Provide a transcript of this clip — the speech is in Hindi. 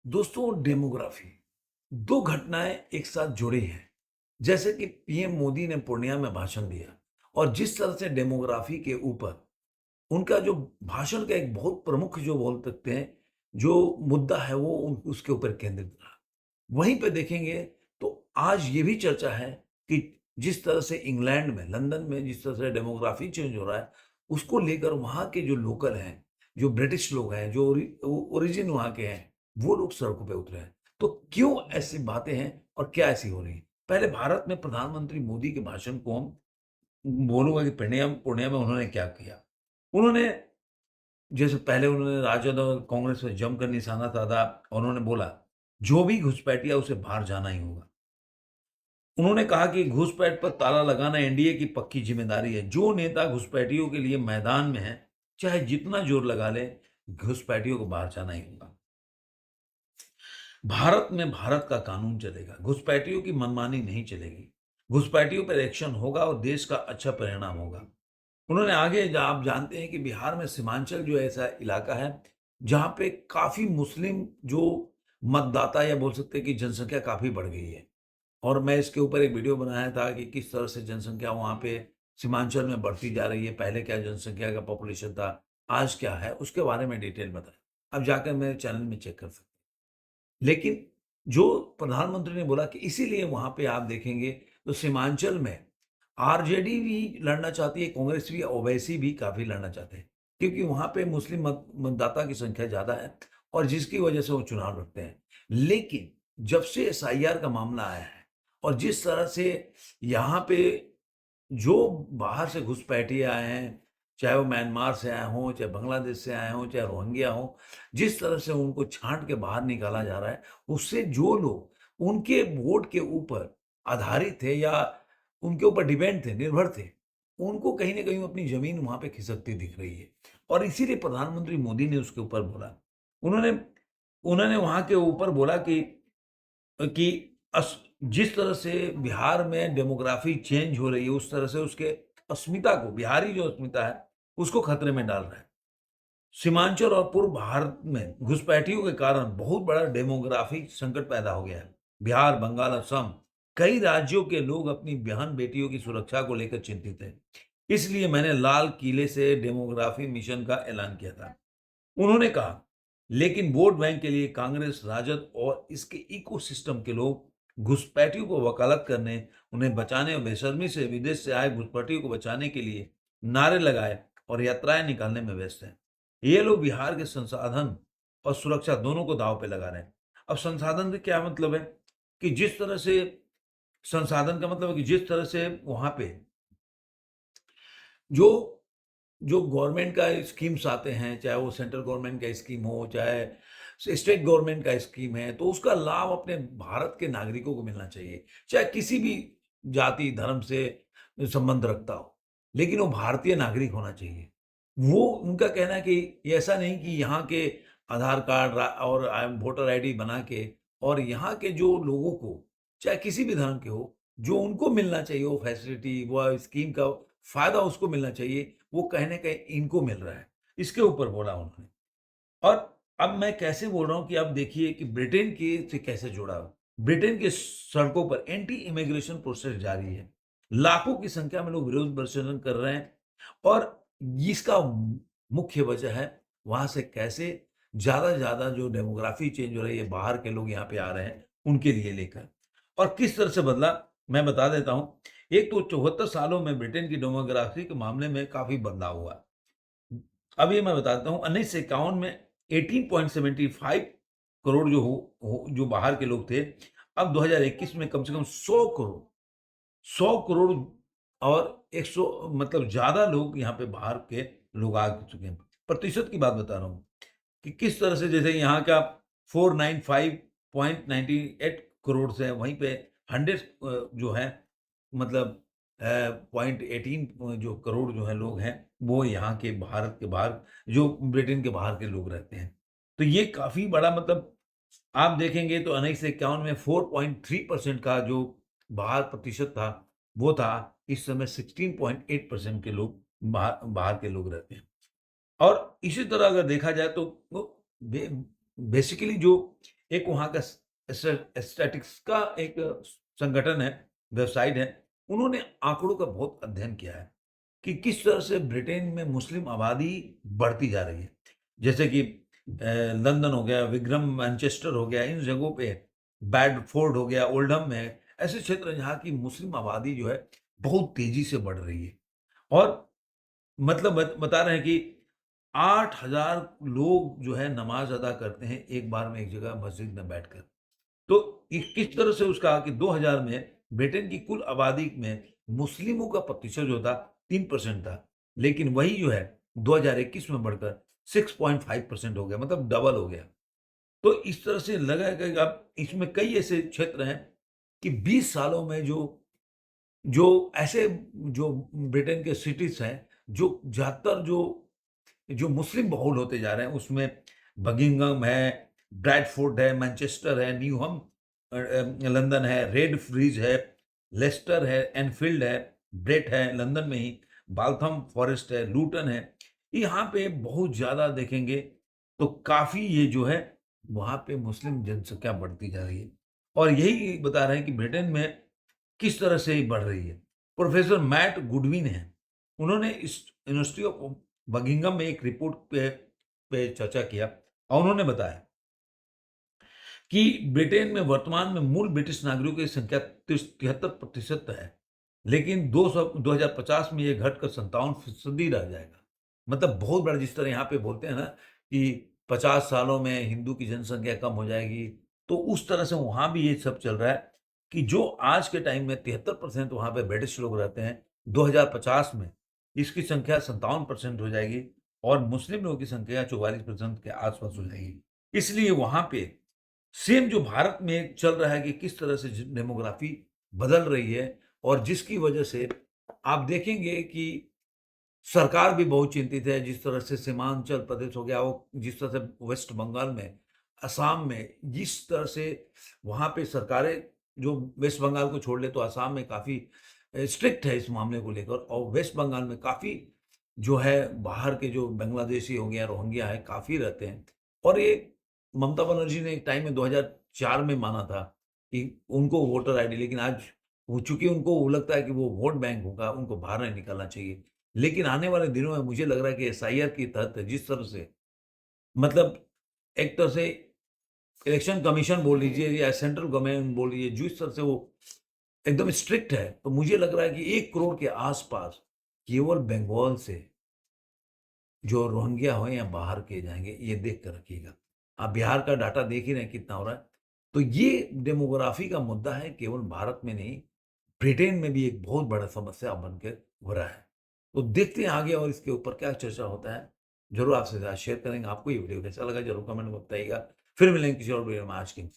दोस्तों, डेमोग्राफी दो घटनाएं एक साथ जुड़ी हैं। जैसे कि पीएम मोदी ने पूर्णिया में भाषण दिया और जिस तरह से डेमोग्राफी के ऊपर उनका जो भाषण का एक बहुत प्रमुख जो बोल सकते हैं जो मुद्दा है वो उसके ऊपर केंद्रित रहा। वहीं पे देखेंगे तो आज ये भी चर्चा है कि जिस तरह से इंग्लैंड में, लंदन में जिस तरह से डेमोग्राफी चेंज हो रहा है, उसको लेकर वहाँ के जो लोकल हैं, जो ब्रिटिश लोग हैं, जो ओरिजिन वहाँ के हैं, वो लोग सड़कों पे उतरे हैं। तो क्यों ऐसी बातें हैं और क्या ऐसी हो रही है? पहले भारत में प्रधानमंत्री मोदी के भाषण को हम बोलूँगा कि पूर्णिया पूर्णिया में उन्होंने क्या किया? उन्होंने जैसे पहले उन्होंने राजद और कांग्रेस पे जमकर निशाना साधा और उन्होंने बोला, जो भी घुसपैठिया उसे बाहर जाना ही होगा। उन्होंने कहा कि घुसपैठ पर ताला लगाना एनडीए की पक्की जिम्मेदारी है। जो नेता घुसपैठियों के लिए मैदान में है, चाहे जितना जोर लगा ले, घुसपैठियों को बाहर जाना ही होगा। भारत में भारत का कानून चलेगा, घुसपैठियों की मनमानी नहीं चलेगी। घुसपैठियों पर एक्शन होगा और देश का अच्छा परिणाम होगा। उन्होंने आगे आप जानते हैं कि बिहार में सीमांचल जो ऐसा इलाका है, जहाँ पे काफ़ी मुस्लिम जो मतदाता या बोल सकते हैं कि जनसंख्या काफ़ी बढ़ गई है। और मैं इसके ऊपर एक वीडियो बनाया था कि किस तरह से जनसंख्या वहाँ पे सीमांचल में बढ़ती जा रही है। पहले क्या जनसंख्या का पॉपुलेशन था, आज क्या है, उसके बारे में डिटेल बताया। आप जाकर मेरे चैनल में चेक कर सकते हैं। लेकिन जो प्रधानमंत्री ने बोला कि इसीलिए वहाँ पे आप देखेंगे तो सीमांचल में आरजेडी भी लड़ना चाहती है, कांग्रेस भी, ओवैसी भी काफ़ी लड़ना चाहते हैं। क्योंकि वहाँ पे मुस्लिम मतदाता की संख्या ज़्यादा है और जिसकी वजह से वो चुनाव लड़ते हैं। लेकिन जब से एसआईआर का मामला आया है और जिस तरह से यहाँ पे जो बाहर से घुसपैठिए आए हैं, चाहे वो म्यांमार से आए हों, चाहे बांग्लादेश से आए हों, चाहे रोहिंग्या हों, जिस तरह से उनको छाँट के बाहर निकाला जा रहा है, उससे जो लोग उनके वोट के ऊपर आधारित थे या उनके ऊपर डिपेंड थे, निर्भर थे, उनको कहीं न कहीं अपनी ज़मीन वहाँ पे खिसकती दिख रही है। और इसीलिए प्रधानमंत्री मोदी ने उसके ऊपर बोला। उन्होंने उन्होंने वहाँ के ऊपर बोला कि अस जिस तरह से बिहार में डेमोग्राफी चेंज हो रही है, उस तरह से उसके अस्मिता को, बिहारी जो अस्मिता है, उसको खतरे में डाल रहा है। सीमांचल और पूर्व भारत में घुसपैठियों के कारण बहुत बड़ा डेमोग्राफिक संकट पैदा हो गया है। बिहार, बंगाल, असम, कई राज्यों के लोग अपनी बहन-बेटियों की सुरक्षा को लेकर चिंतित हैं। इसलिए मैंने लाल किले से डेमोग्राफी मिशन का ऐलान किया था। उन्होंने कहा, लेकिन वोट बैंक के लिए कांग्रेस, राजद और इसके इकोसिस्टम के लोग घुसपैठियों को वकालत करने, उन्हें बचाने और बेशर्मी से विदेश से आए घुसपैठियों को बचाने के लिए नारे लगाए और यात्राएं निकालने में व्यस्त हैं। ये लोग बिहार के संसाधन और सुरक्षा दोनों को दांव पे लगा रहे हैं। अब संसाधन का क्या मतलब है कि जिस तरह से संसाधन का मतलब है कि जिस तरह से वहां पे जो जो गवर्नमेंट का स्कीम्स आते हैं, चाहे वो सेंट्रल गवर्नमेंट का स्कीम हो, चाहे स्टेट गवर्नमेंट का स्कीम है, तो उसका लाभ अपने भारत के नागरिकों को मिलना चाहिए, चाहे किसी भी जाति, धर्म से संबंध रखता हो, लेकिन वो भारतीय नागरिक होना चाहिए। वो उनका कहना है कि ये ऐसा नहीं कि यहाँ के आधार कार्ड और वोटर आईडी बना के और यहाँ के जो लोगों को, चाहे किसी भी धर्म के हो, जो उनको मिलना चाहिए वो फैसिलिटी, वो स्कीम का फ़ायदा उसको मिलना चाहिए, वो कहीं न कहीं इनको मिल रहा है। इसके ऊपर बोला उन्होंने। और अब मैं कैसे बोल रहा हूँ कि अब देखिए कि ब्रिटेन के से कैसे जुड़ा हो। ब्रिटेन की सड़कों पर एंटी इमिग्रेशन प्रोसेस जारी है। लाखों की संख्या में लोग विरोध प्रदर्शन कर रहे हैं और इसका मुख्य वजह है वहाँ से कैसे ज़्यादा से ज़्यादा जो डेमोग्राफी चेंज हो रही है, बाहर के लोग यहाँ पे आ रहे हैं, उनके लिए लेकर। और किस तरह से बदला, मैं बता देता हूँ। एक तो 74 सालों में ब्रिटेन की डेमोग्राफी के मामले में काफ़ी बदलाव हुआ। अब ये मैं बताता हूँ 1951 में 18.75 करोड़ जो बाहर के लोग थे, अब 2021 में कम से कम 100 करोड़ और 100 मतलब ज़्यादा लोग यहाँ पे बाहर के लोग आ चुके हैं। प्रतिशत की बात बता रहा हूँ कि किस तरह से जैसे यहाँ का 495.98 करोड़ से है, वहीं पे 100 जो है मतलब 0.18 जो करोड़ जो है लोग हैं, वो यहाँ के भारत के बाहर जो ब्रिटेन के बाहर के लोग रहते हैं। तो ये काफ़ी बड़ा मतलब आप देखेंगे तो 1951 में 4.3% का जो बाहर प्रतिशत था, वो था, इस समय 16.8% के लोग बाहर बाहर के लोग रहते हैं। और इसी तरह अगर देखा जाए तो वो बे बेसिकली जो एक वहाँ का स्टैटिस्टिक्स का एक संगठन है, वेबसाइट है, उन्होंने आंकड़ों का बहुत अध्ययन किया है कि किस तरह से ब्रिटेन में मुस्लिम आबादी बढ़ती जा रही है। जैसे कि लंदन हो गया, विक्रम मैनचेस्टर हो गया, इन जगहों पे बेडफोर्ड हो गया, ओल्डहम है, ऐसे क्षेत्र हैं जहाँ की मुस्लिम आबादी जो है बहुत तेज़ी से बढ़ रही है। और मतलब बता रहे हैं कि 8,000 लोग जो है नमाज़ अदा करते हैं एक बार में एक जगह मस्जिद में बैठकर। तो किस तरह से उसका कि 2000 में ब्रिटेन की कुल आबादी में मुस्लिमों का प्रतिशत जो था 3% था, लेकिन वही जो है 2021 में बढ़कर 6.5% हो गया, मतलब डबल हो गया। तो इस तरह से लगा है कि अब इसमें कई ऐसे क्षेत्र हैं कि 20 सालों में जो जो ऐसे जो ब्रिटेन के सिटीज़ हैं, जो ज़्यादातर जो जो मुस्लिम बहुल होते जा रहे हैं, उसमें बकिंघम है, ब्रैडफोर्ड है, मैनचेस्टर है, न्यूहम लंदन है, रेडफ्रीज है, लेस्टर है, एनफील्ड है, ब्रेट है लंदन में ही, बाल्थम फॉरेस्ट है, लूटन है। यहाँ पे बहुत ज़्यादा देखेंगे तो काफ़ी ये जो है वहाँ पे मुस्लिम जनसंख्या बढ़ती जा रही है। और यही बता रहे हैं कि ब्रिटेन में किस तरह से ये बढ़ रही है। प्रोफेसर मैट गुडविन हैं, उन्होंने इस यूनिवर्सिटी ऑफ बकिंघम में एक रिपोर्ट पे चर्चा किया और उन्होंने बताया कि ब्रिटेन में वर्तमान में मूल ब्रिटिश नागरिकों की संख्या 73% है, लेकिन 2050 में ये घटकर 57% रह जाएगा। मतलब बहुत बड़ा, जिस तरह यहाँ पे बोलते हैं ना कि 50 सालों में हिंदू की जनसंख्या कम हो जाएगी, तो उस तरह से वहाँ भी ये सब चल रहा है कि जो आज के टाइम में 73% वहाँ पे ब्रिटिश लोग रहते हैं, 2050 में इसकी संख्या 57% हो जाएगी और मुस्लिम लोगों की संख्या 44% के आस-पास हो जाएगी। इसलिए वहाँ पे सेम जो भारत में चल रहा है कि किस तरह से डेमोग्राफी बदल रही है और जिसकी वजह से आप देखेंगे कि सरकार भी बहुत चिंतित है। जिस तरह से सीमांचल प्रदेश हो गया, वो जिस तरह से वेस्ट बंगाल में, असम में, जिस तरह से वहाँ पे सरकारें, जो वेस्ट बंगाल को छोड़ ले तो असम में काफ़ी स्ट्रिक्ट है इस मामले को लेकर, और वेस्ट बंगाल में काफ़ी जो है बाहर के जो बांग्लादेशी हो गया, रोहिंग्या है, काफ़ी रहते हैं। और ये ममता बनर्जी ने एक टाइम में 2004 में माना था कि उनको वोटर आईडी, लेकिन आज वो चूँकि उनको वो लगता है कि वो वोट बैंक होगा, उनको बाहर नहीं निकलना चाहिए। लेकिन आने वाले दिनों में मुझे लग रहा है कि एसआईआर के तहत जिस तरह से, मतलब एक तरह से इलेक्शन कमीशन बोल लीजिए या सेंट्रल गवर्नमेंट बोल लीजिए, जिस तरह से वो एकदम स्ट्रिक्ट है, तो मुझे लग रहा है कि 1 करोड़ के आस-पास केवल बंगाल से जो रोहिंग्या हो या बाहर के जाएँगे, ये देख कर रखिएगा। आप बिहार का डाटा देख ही रहे हैं कितना हो रहा है। तो ये डेमोग्राफी का मुद्दा है, केवल भारत में नहीं, ब्रिटेन में भी एक बहुत बड़ा समस्या बन के हो रहा है। तो देखते हैं आगे और इसके ऊपर क्या चर्चा होता है। ज़रूर आपसे साथ शेयर करेंगे। आपको ये वीडियो कैसा लगा ज़रूर कमेंट में बताइएगा। फिर मिलेंगे किसी और वीडियो में। आज के लिए